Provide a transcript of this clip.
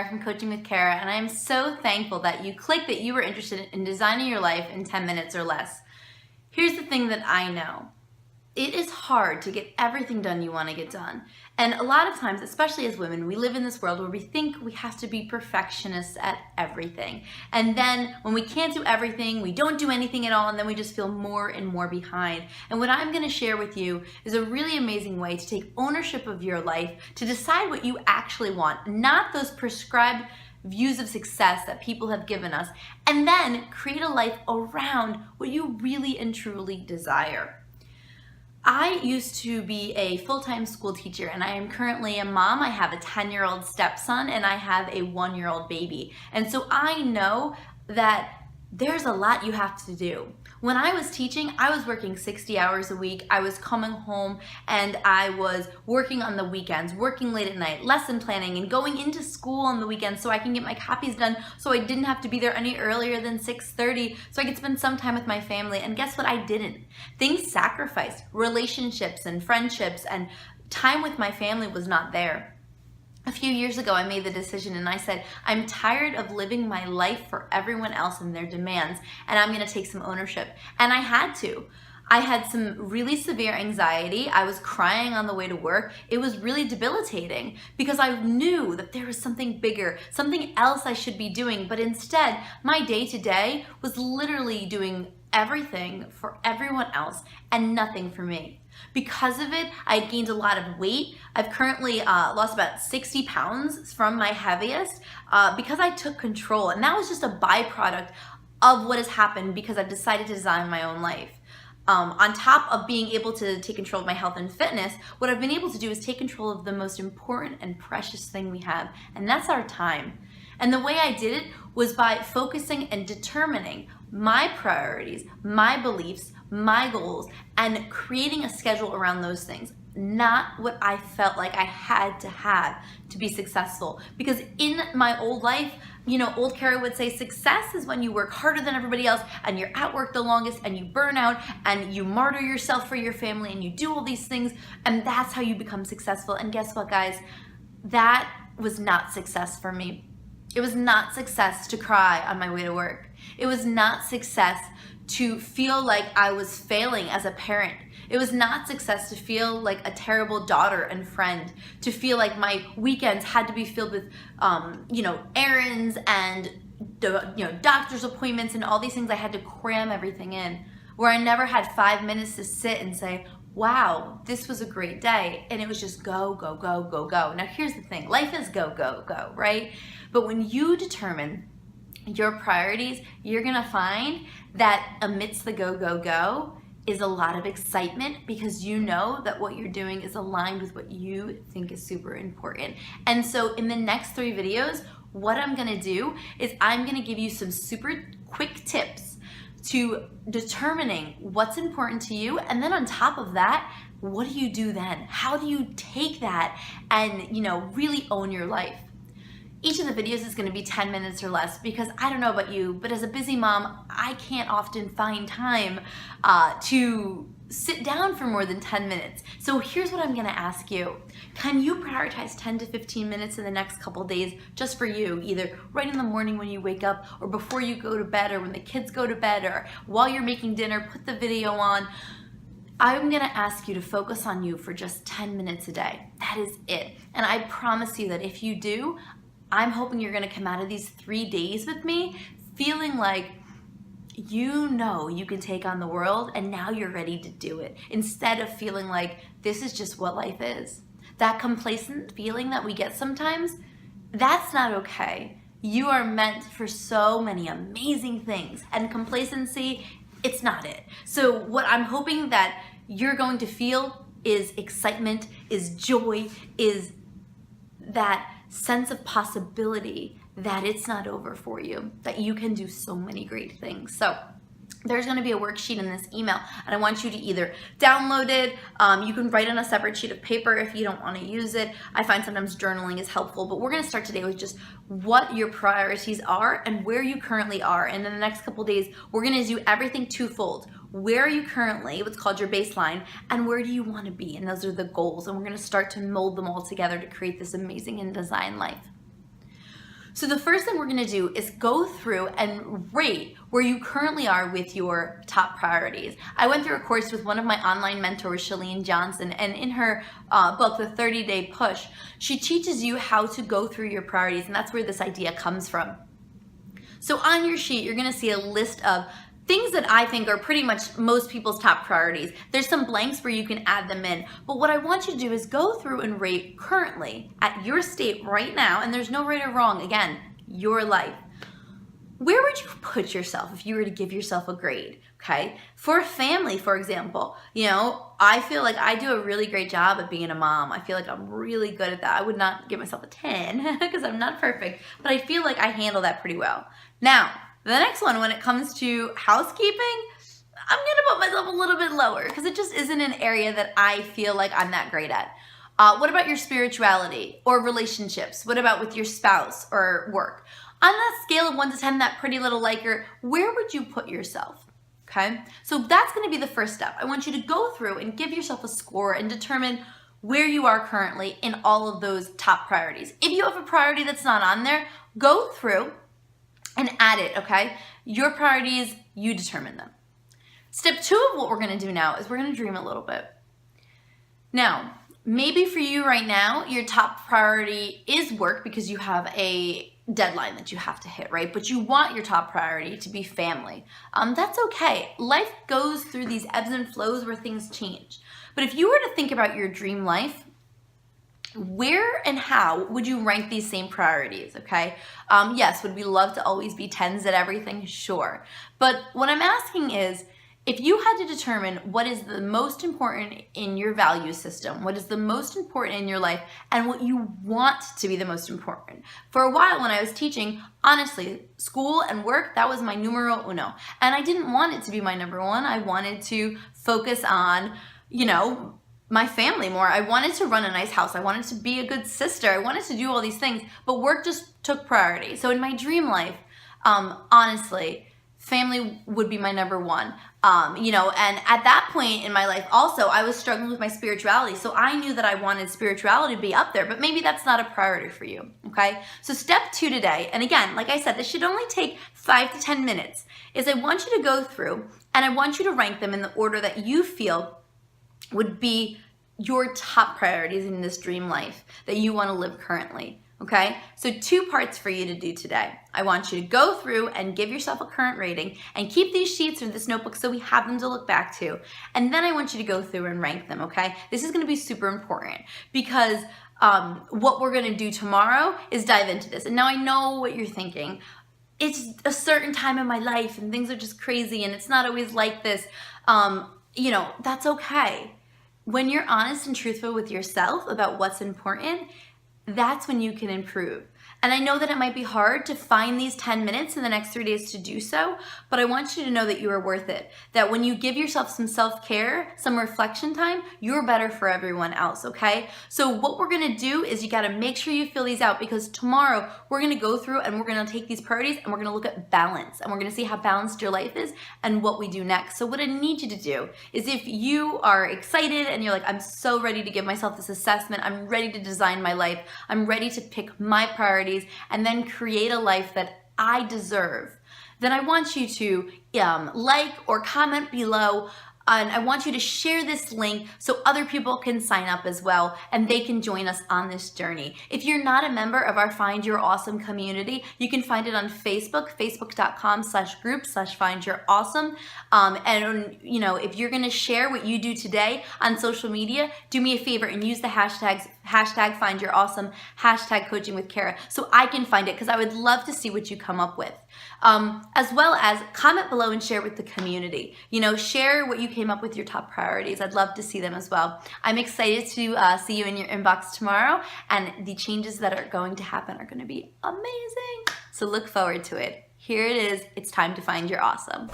Kara from Coaching with Kara, and I am so thankful that you clicked that you were interested in designing your life in 10 minutes or less. Here's the thing that I know. It is hard to get everything done you want to get done. And a lot of times, especially as women, we live in this world where we think we have to be perfectionists at everything. And then when we can't do everything, we don't do anything at all, and then we just feel more and more behind. And what I'm going to share with you is a really amazing way to take ownership of your life, to decide what you actually want, not those prescribed views of success that people have given us, and then create a life around what you really and truly desire. I used to be a full-time school teacher, and I am currently a mom. I have a 10-year-old stepson and I have a 1-year-old baby. And so I know that there's a lot you have to do. When I was teaching, I was working 60 hours a week. I was coming home and I was working on the weekends, working late at night, lesson planning, and going into school on the weekends so I can get my copies done so I didn't have to be there any earlier than 6:30 so I could spend some time with my family. And guess what? I didn't. Things sacrificed. Relationships and friendships and time with my family was not there. A few years ago, I made the decision and I said, I'm tired of living my life for everyone else and their demands, and I'm going to take some ownership. And I had to. I had some really severe anxiety. I was crying on the way to work. It was really debilitating because I knew that there was something bigger, something else I should be doing. But instead, my day-to-day was literally doing everything for everyone else and nothing for me. Because of it, I gained a lot of weight. I've currently lost about 60 pounds from my heaviest because I took control. And that was just a byproduct of what has happened because I've decided to design my own life. On top of being able to take control of my health and fitness, what I've been able to do is take control of the most important and precious thing we have, and that's our time. And the way I did it was by focusing and determining my priorities, my beliefs, my goals, and creating a schedule around those things, not what I felt like I had to have to be successful. Because in my old life, old Kara would say success is when you work harder than everybody else and you're at work the longest and you burn out and you martyr yourself for your family and you do all these things, and that's how you become successful. And guess what, guys? That was not success for me. It was not success to cry on my way to work. It was not success to feel like I was failing as a parent. It was not success to feel like a terrible daughter and friend, to feel like my weekends had to be filled with, errands and, doctor's appointments and all these things. I had to cram everything in, where I never had 5 minutes to sit and say, wow, this was a great day. And it was just go, go, go, go, go. Now here's the thing, life is go, go, go, right? But when you determine your priorities, you're gonna find that amidst the go, go, go is a lot of excitement because you know that what you're doing is aligned with what you think is super important. And so in the next 3 videos, what I'm gonna do is I'm gonna give you some super quick tips to determining what's important to you, and then on top of that, what do you do then? How do you take that and really own your life? Each of the videos is going to be 10 minutes or less because I don't know about you, but as a busy mom, I can't often find time to sit down for more than 10 minutes. So here's what I'm going to ask you. Can you prioritize 10 to 15 minutes in the next couple days just for you, either right in the morning when you wake up or before you go to bed or when the kids go to bed or while you're making dinner, put the video on. I'm gonna ask you to focus on you for just 10 minutes a day. That is it. And I promise you that if you do, I'm hoping you're gonna come out of these 3 days with me feeling like you can take on the world and now you're ready to do it, instead of feeling like this is just what life is. That complacent feeling that we get sometimes, that's not okay. You are meant for so many amazing things, and complacency, it's not it. So what I'm hoping that you're going to feel is excitement, is joy, is that sense of possibility that it's not over for you, that you can do so many great things. So there's going to be a worksheet in this email, and I want you to either download it, you can write on a separate sheet of paper if you don't want to use it. I find sometimes journaling is helpful, but we're going to start today with just what your priorities are and where you currently are. And in the next couple days, we're going to do everything twofold. Where are you currently, what's called your baseline, and where do you want to be? And those are the goals, and we're going to start to mold them all together to create this amazing InDesign life. So the first thing we're gonna do is go through and rate where you currently are with your top priorities. I went through a course with one of my online mentors, Shalene Johnson, and in her book, The 30-Day Push, she teaches you how to go through your priorities, and that's where this idea comes from. So on your sheet, you're gonna see a list of things that I think are pretty much most people's top priorities. There's some blanks where you can add them in, but what I want you to do is go through and rate currently at your state right now, and there's no right or wrong, again, your life. Where would you put yourself if you were to give yourself a grade, okay? For a family, for example, I feel like I do a really great job at being a mom. I feel like I'm really good at that. I would not give myself a 10 because I'm not perfect, but I feel like I handle that pretty well. Now, the next one, when it comes to housekeeping, I'm gonna put myself a little bit lower because it just isn't an area that I feel like I'm that great at. What about your spirituality or relationships? What about with your spouse or work? On that scale of 1 to 10, that pretty little liker, where would you put yourself? Okay, so that's gonna be the first step. I want you to go through and give yourself a score and determine where you are currently in all of those top priorities. If you have a priority that's not on there, go through and add it, okay? Your priorities, you determine them. Step 2 of what we're gonna do now is we're gonna dream a little bit. Now, maybe for you right now, your top priority is work because you have a deadline that you have to hit, right? But you want your top priority to be family. That's okay. Life goes through these ebbs and flows where things change. But if you were to think about your dream life, where and how would you rank these same priorities, okay? Yes, would we love to always be 10s at everything? Sure. But what I'm asking is, if you had to determine what is the most important in your value system, what is the most important in your life, and what you want to be the most important. For a while when I was teaching, honestly, school and work, that was my numero uno. And I didn't want it to be my number one. I wanted to focus on, my family more. I wanted to run a nice house. I wanted to be a good sister. I wanted to do all these things, but work just took priority. So in my dream life, honestly, family would be my number one. And at that point in my life also, I was struggling with my spirituality. So I knew that I wanted spirituality to be up there, but maybe that's not a priority for you, okay? So step 2 today, and again, like I said, this should only take 5 to 10 minutes, is I want you to go through and I want you to rank them in the order that you feel would be your top priorities in this dream life that you want to live currently, okay? So 2 parts for you to do today. I want you to go through and give yourself a current rating and keep these sheets or this notebook so we have them to look back to. And then I want you to go through and rank them, okay? This is going to be super important because what we're going to do tomorrow is dive into this. And now I know what you're thinking. It's a certain time in my life and things are just crazy and it's not always like this. That's okay. When you're honest and truthful with yourself about what's important, that's when you can improve. And I know that it might be hard to find these 10 minutes in the next 3 days to do so, but I want you to know that you are worth it. That when you give yourself some self-care, some reflection time, you're better for everyone else, okay? So what we're gonna do is you gotta make sure you fill these out because tomorrow we're gonna go through and we're gonna take these priorities and we're gonna look at balance and we're gonna see how balanced your life is and what we do next. So what I need you to do is if you are excited and you're like, I'm so ready to give myself this assessment, I'm ready to design my life, I'm ready to pick my priorities and then create a life that I deserve, then I want you to like or comment below. And I want you to share this link so other people can sign up as well and they can join us on this journey. If you're not a member of our Find Your Awesome community, you can find it on Facebook, facebook.com/group/findyourawesome. If you're gonna share what you do today on social media, do me a favor and use the hashtag Find Your Awesome, hashtag Coaching with Kara, so I can find it because I would love to see what you come up with. As well as comment below and share with the community. Share what you came up with your top priorities. I'd love to see them as well. I'm excited to see you in your inbox tomorrow, and the changes that are going to happen are going to be amazing. So look forward to it. Here it is. It's time to find your awesome.